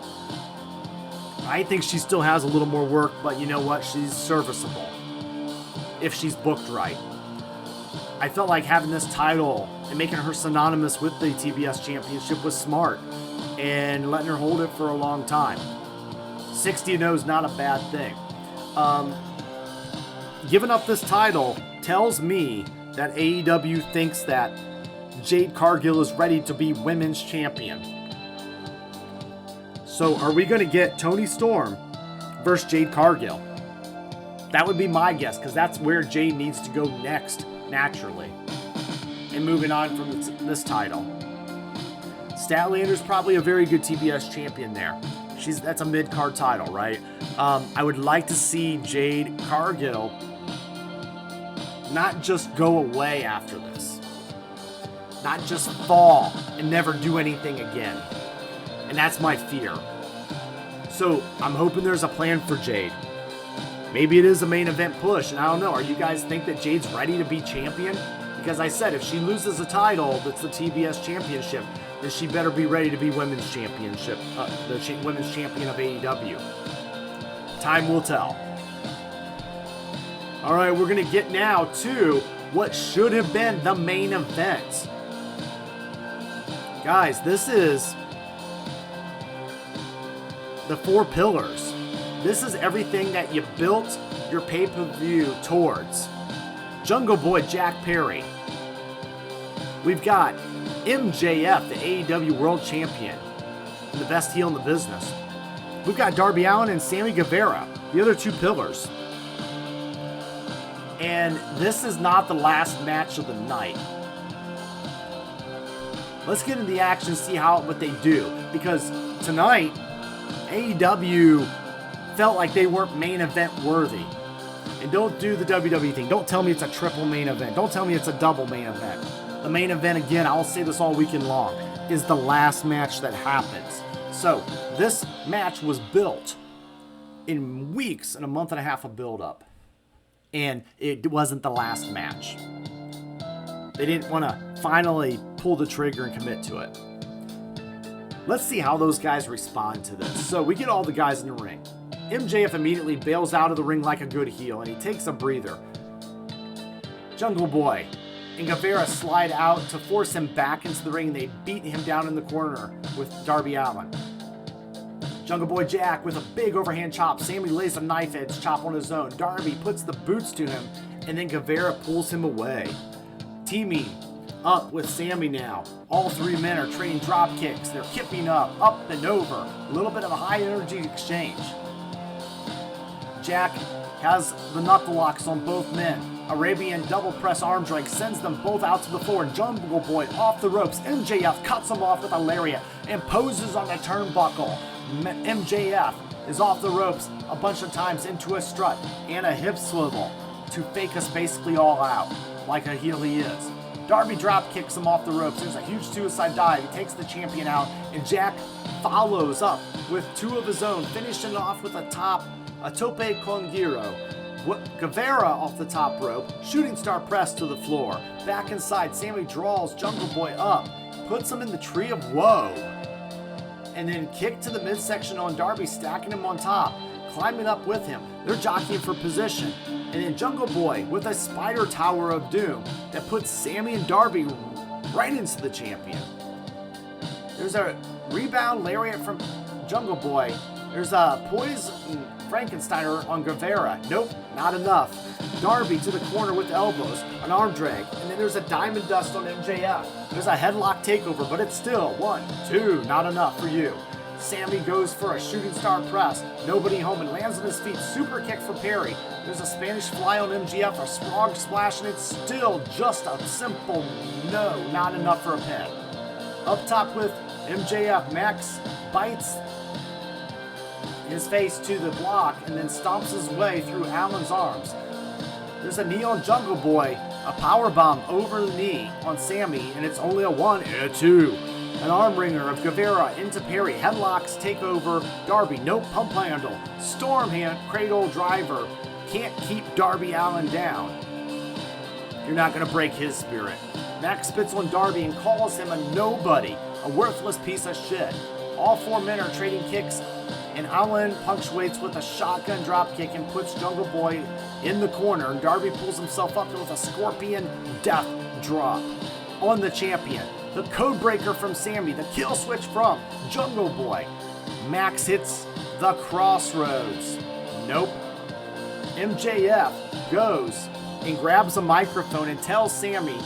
S1: I think she still has a little more work, but you know what? She's serviceable if she's booked right. I felt like having this title and making her synonymous with the TBS Championship was smart, and letting her hold it for a long time. 60-0 is not a bad thing. Giving up this title tells me that AEW thinks that Jade Cargill is ready to be women's champion. So are we going to get Toni Storm versus Jade Cargill? That would be my guess, because that's where Jade needs to go next, naturally. And moving on from this title. Statlander's probably a very good TBS champion there. That's a mid-card title, right? I would like to see Jade Cargill not just go away after this. Not just fall and never do anything again. And that's my fear. So I'm hoping there's a plan for Jade. Maybe it is a main event push, and I don't know. Are you guys think that Jade's ready to be champion? Because I said, if she loses a title that's the TBS championship, then she better be ready to be women's championship, women's champion of AEW. Time will tell. All right, we're going to get now to what should have been the main event. Guys, this is the 4 pillars. This is everything that you built your pay-per-view towards. Jungle Boy Jack Perry. We've got MJF, the AEW World Champion, and the best heel in the business. We've got Darby Allin and Sammy Guevara, the other 2 pillars. And this is not the last match of the night. Let's get into the action and see what they do. Because tonight, AEW felt like they weren't main event worthy. And don't do the WWE thing. Don't tell me it's a triple main event. Don't tell me it's a double main event. The main event, again, I'll say this all weekend long, is the last match that happens. So, this match was built in weeks and a month and a half of build-up. And it wasn't the last match. They didn't want to finally pull the trigger and commit to it. Let's see how those guys respond to this. So, we get all the guys in the ring. MJF immediately bails out of the ring like a good heel, and he takes a breather. Jungle Boy and Guevara slide out to force him back into the ring, and they beat him down in the corner with Darby Allin. Jungle Boy Jack with a big overhand chop. Sammy lays a knife edge chop on his own. Darby puts the boots to him, and then Guevara pulls him away. Teaming up with Sammy now. All 3 men are trading drop kicks. They're kipping up and over. A little bit of a high energy exchange. Jack has the knuckle locks on both men. Arabian double press arm drag sends them both out to the floor. Jungle Boy off the ropes. MJF cuts him off with a lariat and poses on the turnbuckle. MJF is off the ropes a bunch of times into a strut and a hip swivel to fake us basically all out like a heel he is. Darby drop kicks him off the ropes. There's a huge suicide dive. He takes the champion out, and Jack follows up with 2 of his own, finishing it off with a tope con giro. Guevara off the top rope, shooting star press to the floor. Back inside, Sammy draws Jungle Boy up, puts him in the tree of woe, and then kick to the midsection on Darby, stacking him on top, climbing up with him. They're jockeying for position. And then Jungle Boy with a spider tower of doom that puts Sammy and Darby right into the champion. There's a rebound lariat from Jungle Boy. There's a poison Frankensteiner on Guevara. Nope, not enough. Darby to the corner with elbows, an arm drag, and then there's a diamond dust on MJF. There's a headlock takeover, but it's still 1, 2, not enough for you. Sammy goes for a shooting star press. Nobody home and lands on his feet. Super kick for Perry. There's a Spanish fly on MJF, a strong splash, and it's still just a simple no, not enough for a pin. Up top with MJF, Max bites his face to the block and then stomps his way through Allen's arms. There's a knee on Jungle Boy, a powerbomb over the knee on Sammy, and it's only a 1 and a 2. An arm wringer of Guevara into Perry. Headlocks take over Darby. No pump handle. Storm hand, cradle driver. Can't keep Darby Allin down. You're not going to break his spirit. Max spits on Darby and calls him a nobody. A worthless piece of shit. All 4 men are trading kicks, and Allin punctuates with a shotgun dropkick and puts Jungle Boy in the corner. And Darby pulls himself up with a scorpion death drop on the champion. The code breaker from Sammy, the kill switch from Jungle Boy. Max hits the crossroads. Nope. MJF goes and grabs a microphone and tells Sammy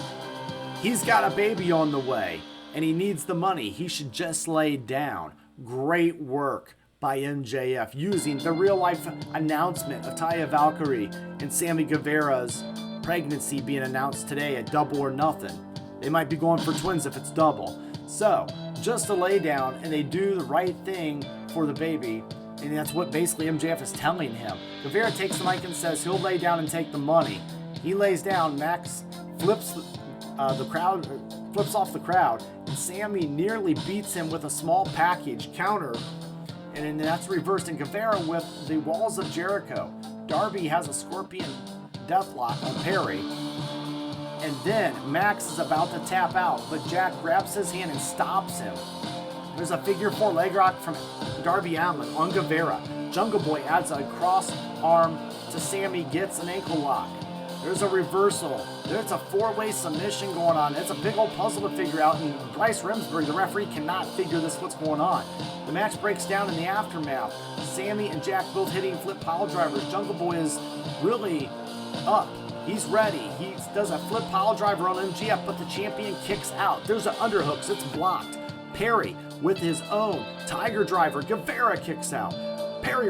S1: he's got a baby on the way and he needs the money. He should just lay down. Great work by MJF, using the real-life announcement of Taya Valkyrie and Sammy Guevara's pregnancy being announced today at Double or Nothing. They might be going for twins if it's double. So, just a lay down, and they do the right thing for the baby, and that's what basically MJF is telling him. Guevara takes the mic and says he'll lay down and take the money. He lays down, Max flips off the crowd, and Sammy nearly beats him with a small package counter, and then that's reversed in Guevara with the Walls of Jericho. Darby has a Scorpion Deathlock on Perry, and then Max is about to tap out, but Jack grabs his hand and stops him. There's a figure 4 leg rock from Darby Allin on Guevara. Jungle Boy adds a cross arm to Sammy, gets an ankle lock. There's a reversal. There's a 4-way submission going on. It's a big old puzzle to figure out, and Bryce Remsburg, the referee, cannot figure what's going on. The match breaks down in the aftermath. Sammy and Jack both hitting flip pile drivers. Jungle Boy is really up. He's ready. He does a flip pile driver on MJF, but the champion kicks out. There's an underhooks. It's blocked. Perry with his own Tiger Driver. Guevara kicks out. Darby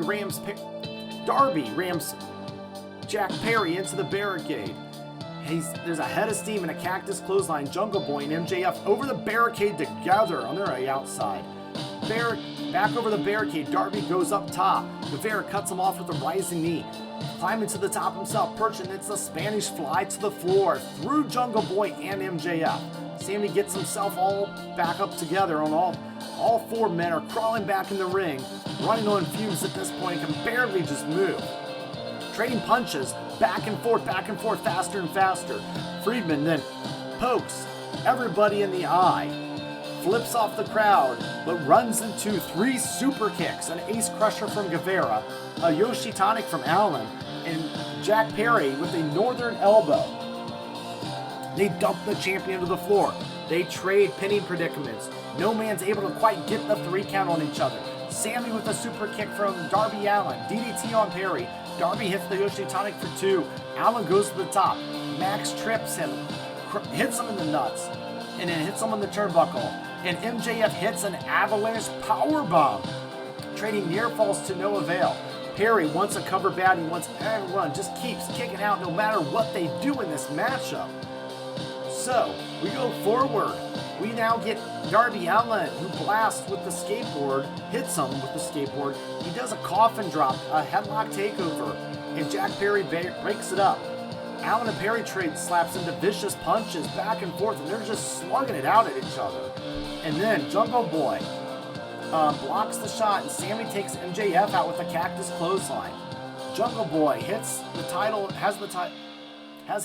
S1: rams Jack Perry into the barricade. There's a head of steam and a cactus clothesline. Jungle Boy and MJF over the barricade together on their way outside. Back over the barricade, Darby goes up top. Guevara cuts him off with a rising knee. Climbing to the top himself, perching, it's a Spanish fly to the floor through Jungle Boy and MJF. Sammy gets himself all back up together on all 4 men are crawling back in the ring, running on fumes at this point, can barely just move. Trading punches, back and forth, faster and faster. Friedman then pokes everybody in the eye, flips off the crowd, but runs into 3 super kicks, an ace crusher from Guevara, a Yoshi Tonic from Allin, and Jack Perry with a northern elbow. They dump the champion to the floor. They trade pinning predicaments. No man's able to quite get the 3 count on each other. Sammy with a super kick from Darby Allin. DDT on Perry. Darby hits the Yoshi Tonic for 2. Allin goes to the top. Max trips him, hits him in the nuts, and then hits him on the turnbuckle. And MJF hits an avalanche powerbomb, trading near falls to no avail. Perry wants a cover baddie, wants everyone, just keeps kicking out no matter what they do in this matchup. So, we go forward. We now get Darby Allin, who blasts with the skateboard, hits him with the skateboard. He does a coffin drop, a headlock takeover, and Jack Perry breaks it up. Allin and Perry trade slaps into vicious punches back and forth, and they're just slugging it out at each other. And then Jungle Boy blocks the shot, and Sammy takes MJF out with a cactus clothesline. Jungle Boy hits the title, has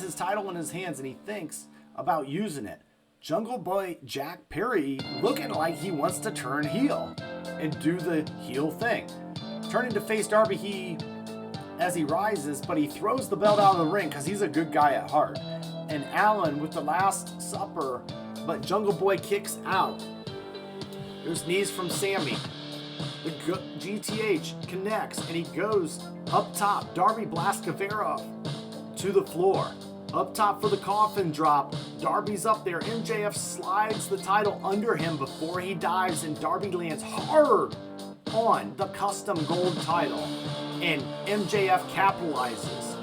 S1: his title in his hands, and he thinks about using it. Jungle Boy Jack Perry looking like he wants to turn heel and do the heel thing. Turning to face Darby as he rises, but he throws the belt out of the ring because he's a good guy at heart. And Allin with the Last Supper, but Jungle Boy kicks out. There's knees from Sammy. The GTH connects and he goes up top. Darby blasts Guevara to the floor. Up top for the coffin drop. Darby's up there. MJF slides the title under him before he dives, and Darby lands hard on the custom gold title. And MJF capitalizes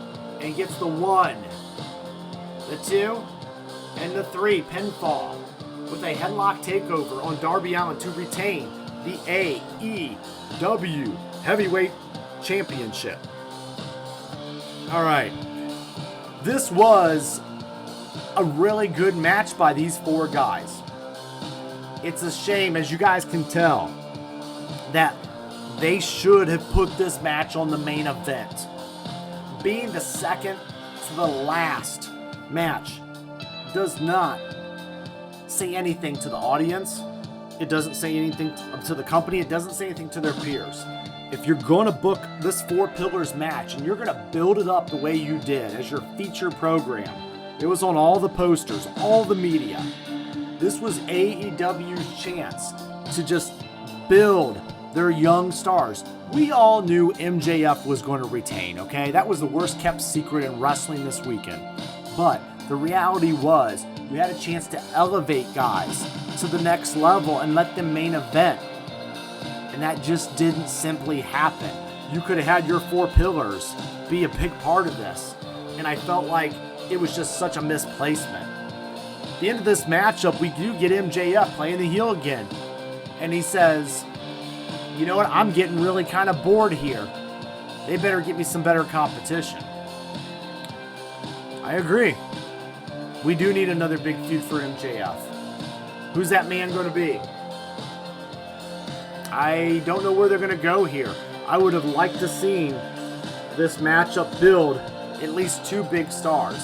S1: and gets the 1, the 2, and the 3 pinfall with a headlock takeover on Darby Allin to retain the AEW Heavyweight Championship. All right. This was a really good match by these 4 guys. It's a shame, as you guys can tell, that they should have put this match on the main event. Being the second to the last match does not say anything to the audience. It doesn't say anything to the company. It doesn't say anything to their peers. If you're going to book this 4 Pillars match and you're going to build it up the way you did as your feature program, it was on all the posters, all the media. This was AEW's chance to just build their young stars. We all knew MJF was going to retain, okay? That was the worst kept secret in wrestling this weekend. But the reality was, you had a chance to elevate guys to the next level and let them main event. And that just didn't simply happen. You could have had your 4 pillars be a big part of this. And I felt like it was just such a misplacement. At the end of this matchup, we do get MJF playing the heel again. And he says, you know what, I'm getting really kind of bored here. They better get me some better competition. I agree. We do need another big feud for MJF. Who's that man going to be? I don't know where they're going to go here. I would have liked to see this matchup build at least 2 big stars.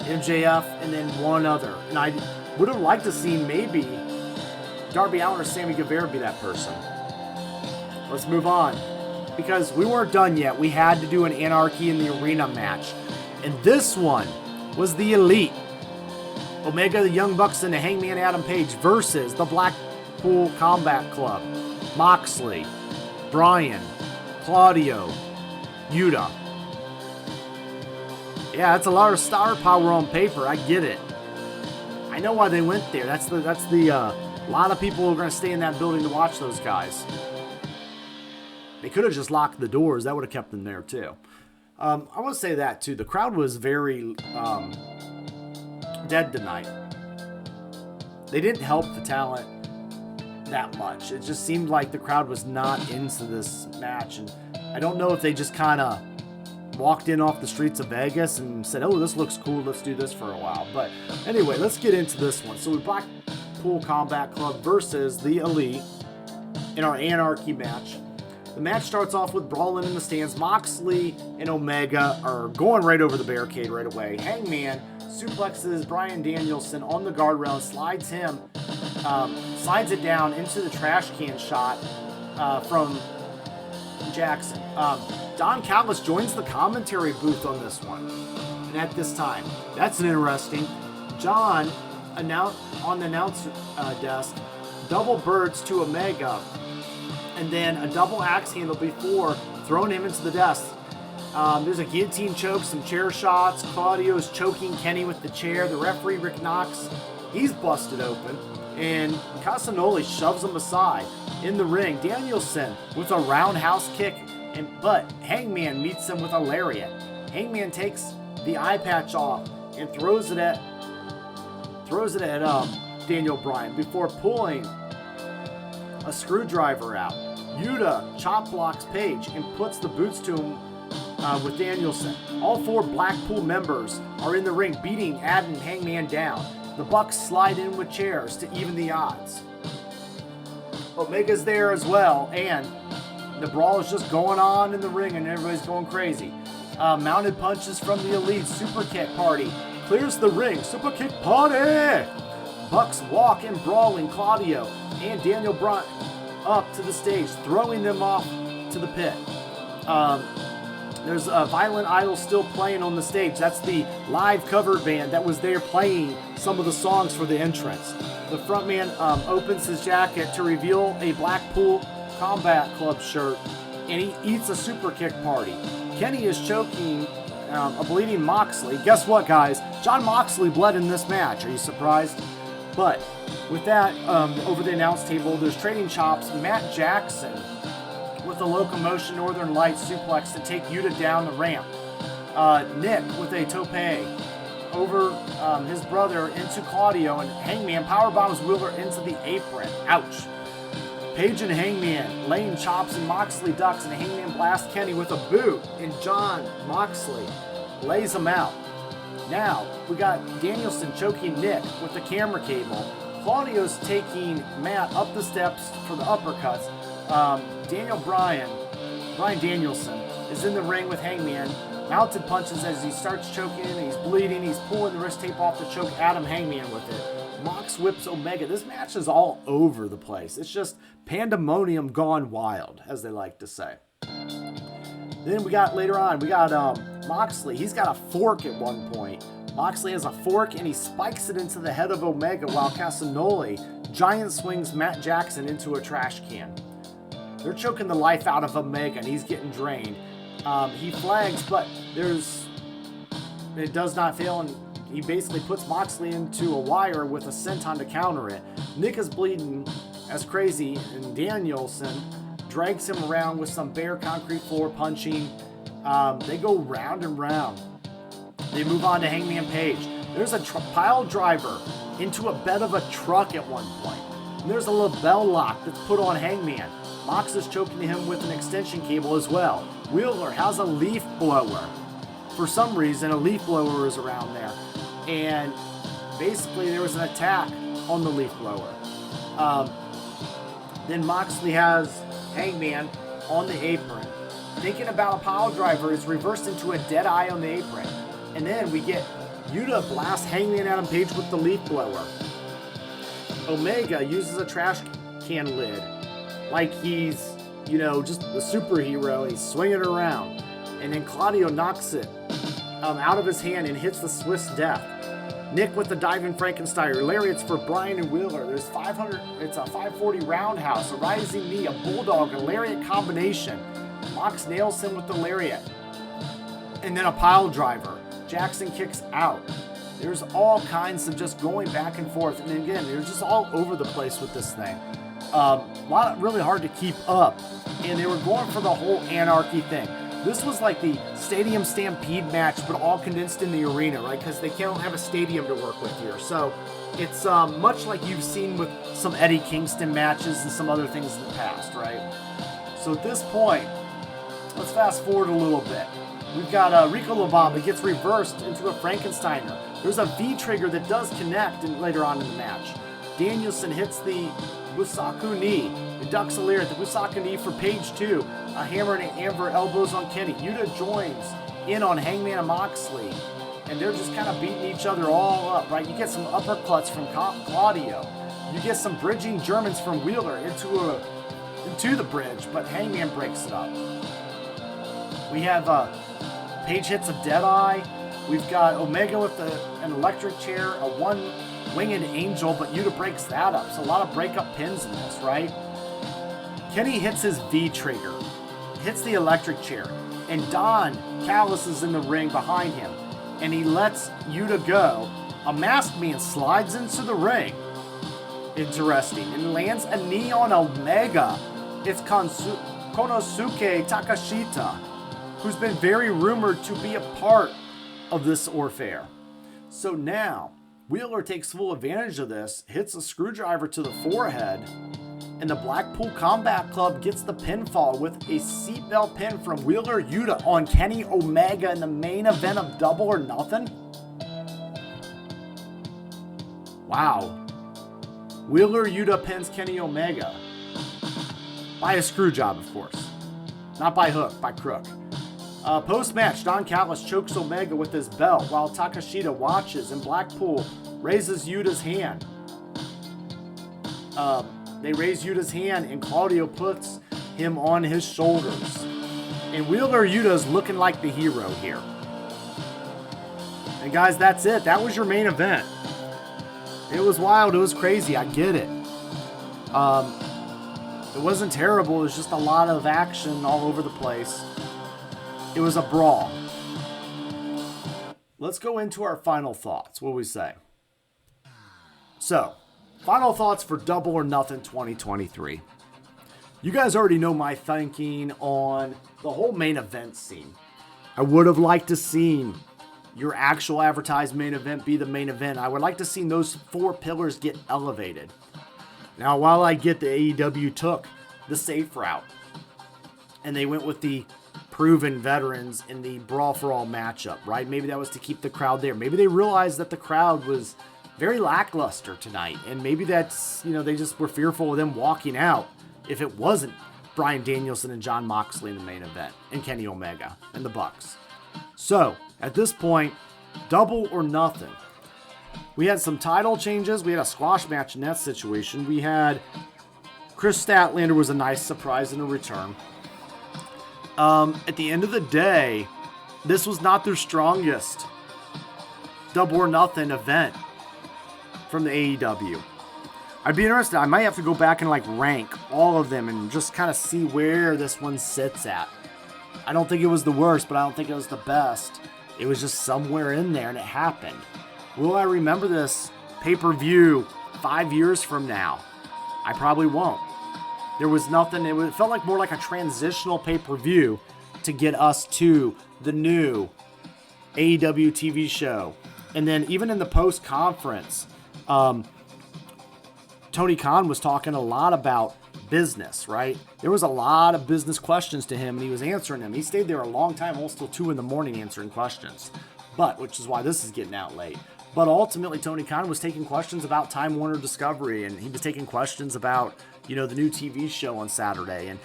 S1: MJF and then one other. And I would have liked to see maybe Darby Allin or Sammy Guevara be that person. Let's move on. Because we weren't done yet. We had to do an Anarchy in the Arena match. And this one was the Elite. Omega, the Young Bucks, and the Hangman Adam Page versus the Blackpool Combat Club. Moxley, Bryan, Claudio, Yuta. Yeah, that's a lot of star power on paper. I get it. I know why they went there. That's the lot of people are going to stay in that building to watch those guys. They could have just locked the doors. That would have kept them there too. I want to say that too. The crowd was very dead tonight. They didn't help the talent that much. It just seemed like the crowd was not into this match, and I don't know if they just kind of walked in off the streets of Vegas and said, oh, this looks cool, let's do this for a while. But anyway, let's get into this one. So we Blackpool Combat Club versus the Elite in our Anarchy match. The match starts off with brawling in the stands. Moxley and Omega are going right over the barricade right away. Hangman suplexes Bryan Danielson on the guardrail and slides it down into the trash can shot from Jackson. Don Callis joins the commentary booth on this one. And at this time, that's an interesting. John on the announce desk, double birds to Omega, and then a double axe handle before throwing him into the desk. There's a guillotine choke, some chair shots. Claudio's choking Kenny with the chair. The referee, Rick Knox, he's busted open. And Casanoli shoves him aside in the ring. Danielson with a roundhouse kick, but Hangman meets him with a lariat. Hangman takes the eye patch off and throws it at Daniel Bryan before pulling a screwdriver out. Yuta chop blocks Page and puts the boots to him with Danielson. All 4 Blackpool members are in the ring beating Adam and Hangman down. The Bucks slide in with chairs to even the odds. Omega's there as well, and the brawl is just going on in the ring and everybody's going crazy. Mounted punches from the Elite. Super kick party clears the ring. Super kick party! Bucks walk and brawling Claudio and Daniel Bryan up to the stage, throwing them off to the pit. There's a Violent Idol still playing on the stage. That's the live cover band that was there playing some of the songs for the entrance. The frontman opens his jacket to reveal a Blackpool Combat Club shirt, and he eats a super kick party. Kenny is choking a bleeding Moxley. Guess what, guys? Jon Moxley bled in this match. Are you surprised? But with that, over the announce table, there's trading chops. Matt Jackson with a Locomotion Northern Lights suplex to take Yuta down the ramp. Nick with a tope over his brother into Claudio, and Hangman powerbombs Wheeler into the apron. Ouch. Page and Hangman laying chops, and Moxley ducks, and Hangman blasts Kenny with a boot, and Jon Moxley lays him out. Now, we got Danielson choking Nick with the camera cable. Claudio's taking Matt up the steps for the uppercuts. Bryan Danielson is in the ring with Hangman. Mounted punches as he starts choking, and he's bleeding. He's pulling the wrist tape off to choke Adam Hangman with it. Mox whips Omega. This match is all over the place. It's just pandemonium gone wild, as they like to say. Then we got Moxley. He's got a fork at one point. Moxley has a fork and he spikes it into the head of Omega, while Casanoli giant swings Matt Jackson into a trash can. They're choking the life out of Omega and he's getting drained. He flags, but it does not fail, and he basically puts Moxley into a wire with a senton to counter it. Nick is bleeding as crazy, and Danielson drags him around with some bare concrete floor punching. They go round and round. They move on to Hangman Page. There's a pile driver into a bed of a truck at one point. And there's a label lock that's put on Hangman. Mox is choking him with an extension cable as well. Wheeler has a leaf blower. For some reason, a leaf blower is around there. And basically, there was an attack on the leaf blower. Then Moxley has Hangman on the apron. Thinking about a pile driver is reversed into a dead eye on the apron. And then we get Yuta blast Hangman Adam Page with the leaf blower. Omega uses a trash can lid like he's, just a superhero. He's swinging it around. And then Claudio knocks it out of his hand and hits the Swiss Death. Nick with the diving Frankenstein. Lariats for Bryan and Wheeler. There's 500. It's a 540 roundhouse, a rising knee, a bulldog, a lariat combination. Mox nails him with the lariat. And then a pile driver. Jackson kicks out. There's all kinds of just going back and forth. And again, they're just all over the place with this thing. Really hard to keep up. And they were going for the whole anarchy thing. This was like the Stadium Stampede match, but all condensed in the arena, right? Because they can't have a stadium to work with here. So it's much like you've seen with some Eddie Kingston matches and some other things in the past, right? So at this point, let's fast forward a little bit. We've got Rico LaBamba gets reversed into a Frankensteiner. There's a V-trigger that does connect later on in the match. Danielson hits the Busaku knee. He ducks a lariat. The Busaku knee for Page 2. A hammer and amber elbows on Kenny. Yuta joins in on Hangman and Moxley. And they're just kind of beating each other all up, right? You get some uppercuts from Claudio. You get some bridging Germans from Wheeler into the bridge, but Hangman breaks it up. We have Page hits a Deadeye. We've got Omega with an electric chair, a one-winged angel, but Yuta breaks that up. So a lot of breakup pins in this, right? Kenny hits his V-trigger, hits the electric chair, and Don Callis is in the ring behind him, and he lets Yuta go. A masked man slides into the ring. Interesting. And lands a knee on Omega. It's Konosuke Takashita, who's been very rumored to be a part of this affair. So now, Wheeler takes full advantage of this, hits a screwdriver to the forehead, and the Blackpool Combat Club gets the pinfall with a seatbelt pin from Wheeler Yuta on Kenny Omega in the main event of Double or Nothing. Wow. Wheeler Yuta pins Kenny Omega. By a screw job, of course. Not by hook, by crook. Post-match, Don Callis chokes Omega with his belt while Takashita watches, and Blackpool raises Yuta's hand. They raise Yuta's hand, and Claudio puts him on his shoulders. And Wheeler Yuta's looking like the hero here. And guys, that's it. That was your main event. It was wild. It was crazy. I get it. It wasn't terrible. It was just a lot of action all over the place. It was a brawl. Let's go into our final thoughts. What do we say? So, final thoughts for Double or Nothing 2023. You guys already know my thinking on the whole main event scene. I would have liked to seen your actual advertised main event be the main event. I would like to see those four pillars get elevated. Now, while I get the AEW took the safe route, and they went with the proven veterans in the Brawl for All matchup, right? Maybe that was to keep the crowd there. Maybe they realized that the crowd was very lackluster tonight, and maybe that's, they just were fearful of them walking out if it wasn't Bryan Danielson and Jon Moxley in the main event, and Kenny Omega and the Bucks. So, at this point, Double or Nothing. We had some title changes. We had a squash match in that situation. We had Chris Statlander was a nice surprise in a return. At the end of the day, this was not their strongest Double or Nothing event from the AEW. I'd be interested. I might have to go back and rank all of them and just kind of see where this one sits at. I don't think it was the worst, but I don't think it was the best. It was just somewhere in there, and it happened. Will I remember this pay-per-view 5 years from now? I probably won't. There was nothing, it felt like more like a transitional pay-per-view to get us to the new AEW TV show. And then even in the post-conference, Tony Khan was talking a lot about business, right? There was a lot of business questions to him, and he was answering them. He stayed there a long time, almost till 2 in the morning answering questions. Which is why this is getting out late. But ultimately, Tony Khan was taking questions about Time Warner Discovery, and he was taking questions about, the new TV show on Saturday. And,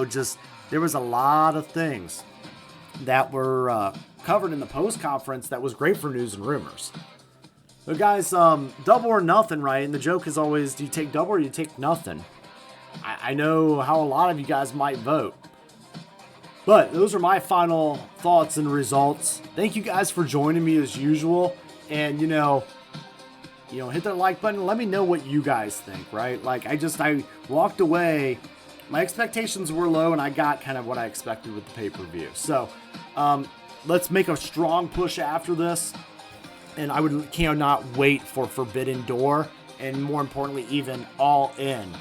S1: just there was a lot of things that were covered in the post-conference that was great for news and rumors. But guys, double or nothing, right? And the joke is always, do you take double or do you take nothing? I know how a lot of you guys might vote. But those are my final thoughts and results. Thank you guys for joining me as usual. And, hit that like button. Let me know what you guys think, right? Like, I walked away. My expectations were low, and I got kind of what I expected with the pay-per-view. So, let's make a strong push after this. And I cannot wait for Forbidden Door. And more importantly, even All In.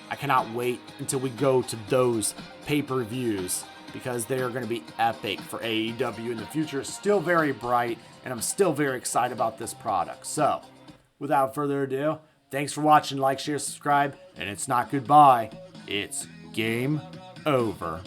S1: I cannot wait until we go to those pay-per-views, because they are going to be epic for AEW in the future. Still very bright, and I'm still very excited about this product. So, without further ado, thanks for watching. Like, share, subscribe, and it's not goodbye. It's game over.